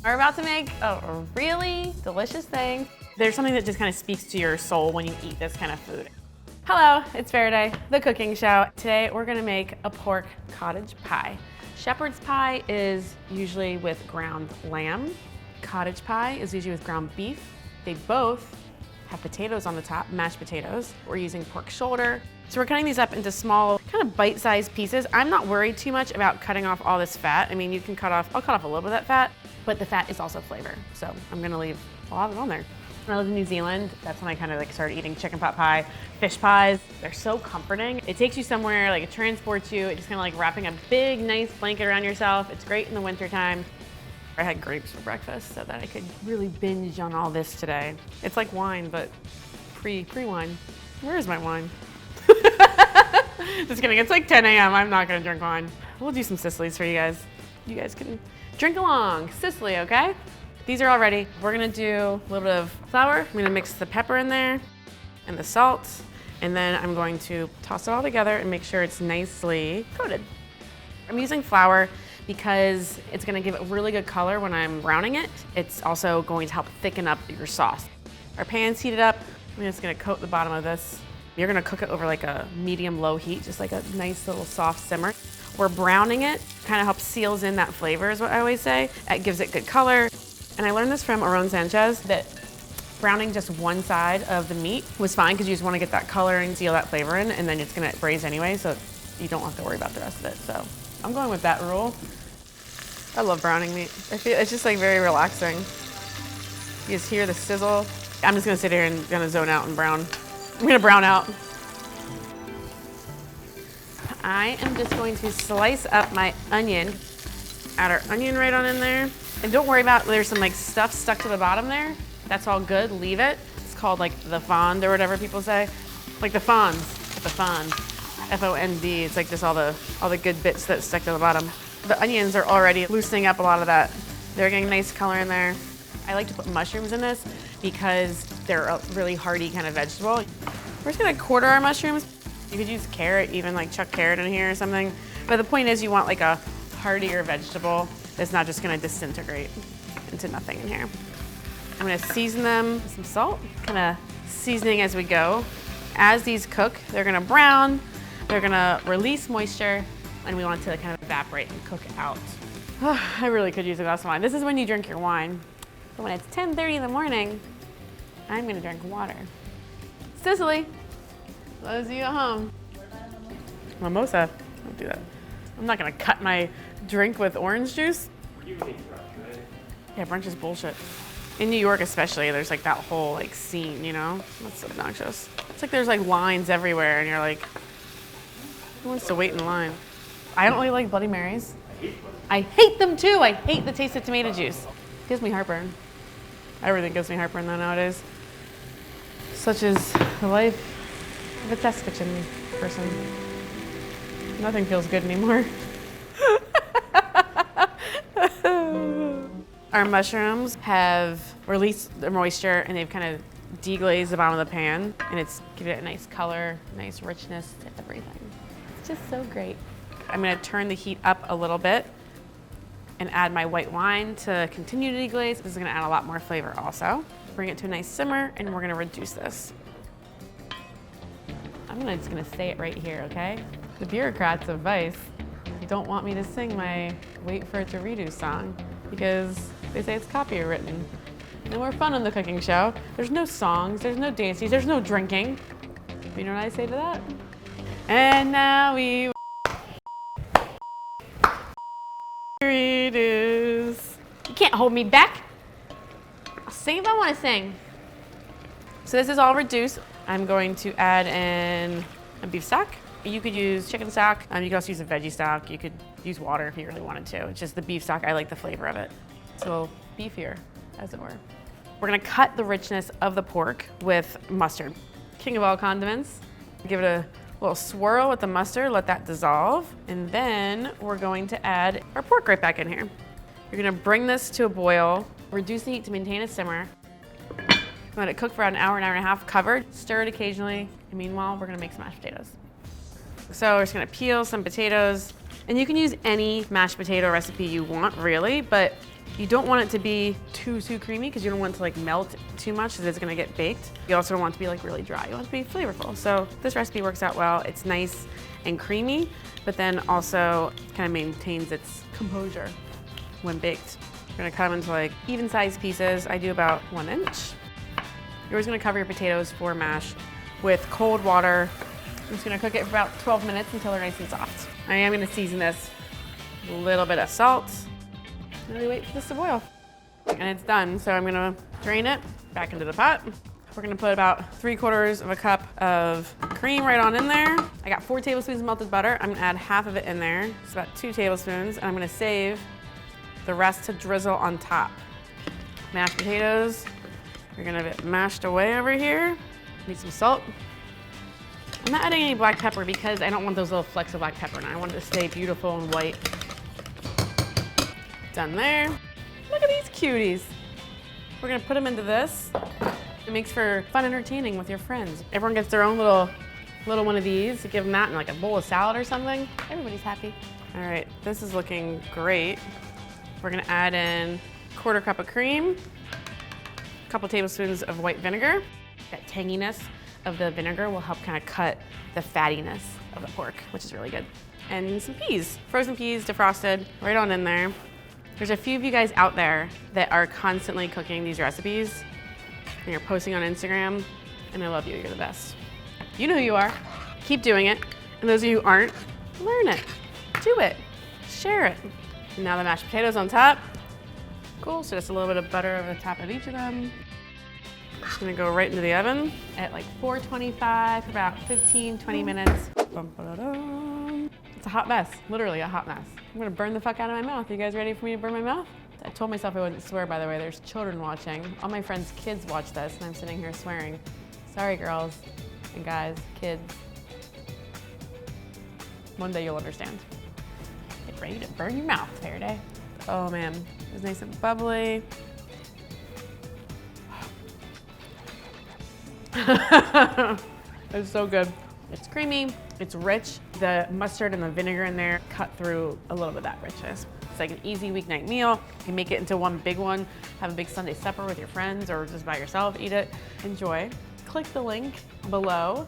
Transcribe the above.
We're about to make a really delicious thing. There's something that just kind of speaks to your soul when you eat this kind of food. Hello, it's Farideh, the cooking show. Today we're gonna make a pork cottage pie. Shepherd's pie is usually with ground lamb. Cottage pie is usually with ground beef. They both have potatoes on the top, mashed potatoes. We're using pork shoulder. So we're cutting these up into small, kind of bite-sized pieces. I'm not worried too much about cutting off all this fat. I mean, you can I'll cut off a little bit of that fat, but the fat is also flavor. So I'm gonna leave a lot of it on there. When I lived in New Zealand, that's when I kind of like started eating chicken pot pie, fish pies. They're so comforting. It takes you somewhere, like it transports you. It's just kind of like wrapping a big, nice blanket around yourself. It's great in the wintertime. I had grapes for breakfast so that I could really binge on all this today. It's like wine, but pre-wine. Where is my wine? Just kidding, it's like 10 a.m. I'm not gonna drink wine. We'll do some Sicilies for you guys. You guys can drink along. Sicily, okay? These are all ready. We're gonna do a little bit of flour. I'm gonna mix the pepper in there and the salt, and then I'm going to toss it all together and make sure it's nicely coated. I'm using flour because it's gonna give it a really good color when I'm browning it. It's also going to help thicken up your sauce. Our pan's heated up. I'm just gonna coat the bottom of this. You're gonna cook it over like a medium-low heat, just like a nice little soft simmer. We're browning it, kind of helps seals in that flavor is what I always say. It gives it good color. And I learned this from Aron Sanchez, that browning just one side of the meat was fine because you just wanna get that color and seal that flavor in, and then it's gonna braise anyway, so you don't have to worry about the rest of it. So I'm going with that rule. I love browning meat. I feel it's just like very relaxing. You just hear the sizzle. I'm just gonna sit here and gonna zone out and brown. I'm gonna brown out. I am just going to slice up my onion. Add our onion right on in there. And don't worry about, there's some like stuff stuck to the bottom there. That's all good, leave it. It's called like the fond or whatever people say. Like the fonds, the fond, F-O-N-D. It's like just all the good bits that stick to the bottom. The onions are already loosening up a lot of that. They're getting nice color in there. I like to put mushrooms in this because they're a really hearty kind of vegetable. We're just gonna quarter our mushrooms. You could use carrot, even like chuck carrot in here or something. But the point is you want like a heartier vegetable that's not just gonna disintegrate into nothing in here. I'm gonna season them with some salt, kind of seasoning as we go. As these cook, they're gonna brown, they're gonna release moisture, and we want it to kind of evaporate and cook out. Oh, I really could use a glass of wine. This is when you drink your wine. But when it's 10:30 in the morning, I'm gonna drink water. Sicily, those of you at home. Mimosa, don't do that. I'm not gonna cut my drink with orange juice. You hate brunch, right? Yeah, brunch is bullshit. In New York especially, there's like that whole like scene, you know? That's obnoxious. It's like there's like lines everywhere and you're like, who wants to wait in line? I don't really like Bloody Marys. I hate them too. I hate the taste of tomato juice. It gives me heartburn. Everything gives me heartburn though nowadays. Such is the life of a test kitchen person. Nothing feels good anymore. Our mushrooms have released the moisture and they've kind of deglazed the bottom of the pan, and it's given it a nice color, nice richness to everything. It's just so great. I'm gonna turn the heat up a little bit and add my white wine to continue to deglaze. This is gonna add a lot more flavor also. Bring it to a nice simmer and we're gonna reduce this. I'm just gonna say it right here, okay? The bureaucrats of Vice don't want me to sing my Wait for It to Redo song because they say it's copywritten. And we're fun on the cooking show. There's no songs, there's no dances, there's no drinking. You know what I say to that? And now we redos. You can't hold me back. I'll sing if I want to sing. So this is all reduced. I'm going to add in a beef stock. You could use chicken stock. You could also use a veggie stock. You could use water if you really wanted to. It's just the beef stock, I like the flavor of it. It's a little beefier, as it were. We're gonna cut the richness of the pork with mustard. King of all condiments. Give it a little swirl with the mustard, let that dissolve. And then we're going to add our pork right back in here. You're gonna bring this to a boil, reduce the heat to maintain a simmer. Let it cook for about an hour and a half covered. Stir it occasionally. And meanwhile, we're gonna make some mashed potatoes. So we're just gonna peel some potatoes. And you can use any mashed potato recipe you want, really, but You don't want it to be too creamy because you don't want it to like melt too much because it's gonna get baked. You also don't want it to be like really dry. You want it to be flavorful. So this recipe works out well. It's nice and creamy, but then also kind of maintains its composure when baked. You're gonna cut them into like even sized pieces. I do about 1 inch. You're always gonna cover your potatoes for mash with cold water. I'm just gonna cook it for about 12 minutes until they're nice and soft. I am gonna season this with a little bit of salt. Really wait for this to boil. And it's done, so I'm gonna drain it back into the pot. We're gonna put about 3/4 of a cup of cream right on in there. I got 4 tablespoons of melted butter. I'm gonna add half of it in there. It's about 2 tablespoons, and I'm gonna save the rest to drizzle on top. Mashed potatoes are gonna get mashed away over here. Need some salt. I'm not adding any black pepper because I don't want those little flecks of black pepper now. I want it to stay beautiful and white. Done there. Look at these cuties. We're gonna put them into this. It makes for fun entertaining with your friends. Everyone gets their own little one of these. Give them that in like a bowl of salad or something. Everybody's happy. All right, this is looking great. We're gonna add in 1/4 cup of cream, a couple tablespoons of white vinegar. That tanginess of the vinegar will help kind of cut the fattiness of the pork, which is really good. And some peas, frozen peas, defrosted, right on in there. There's a few of you guys out there that are constantly cooking these recipes and you're posting on Instagram, and I love you, you're the best. You know who you are, keep doing it. And those of you who aren't, learn it, do it, share it. And now the mashed potatoes on top. Cool, so just a little bit of butter over the top of each of them. Just gonna go right into the oven at like 425 for about 15-20 minutes. It's a hot mess, literally a hot mess. I'm gonna burn the fuck out of my mouth. You guys ready for me to burn my mouth? I told myself I wouldn't swear, by the way. There's children watching. All my friends' kids watch this, and I'm sitting here swearing. Sorry, girls and guys, kids. One day you'll understand. Get ready to burn your mouth, Farideh. Oh man, it's nice and bubbly. It's so good. It's creamy, it's rich. The mustard and the vinegar in there cut through a little bit of that richness. It's like an easy weeknight meal. You can make it into one big one, have a big Sunday supper with your friends or just by yourself, eat it, enjoy. Click the link below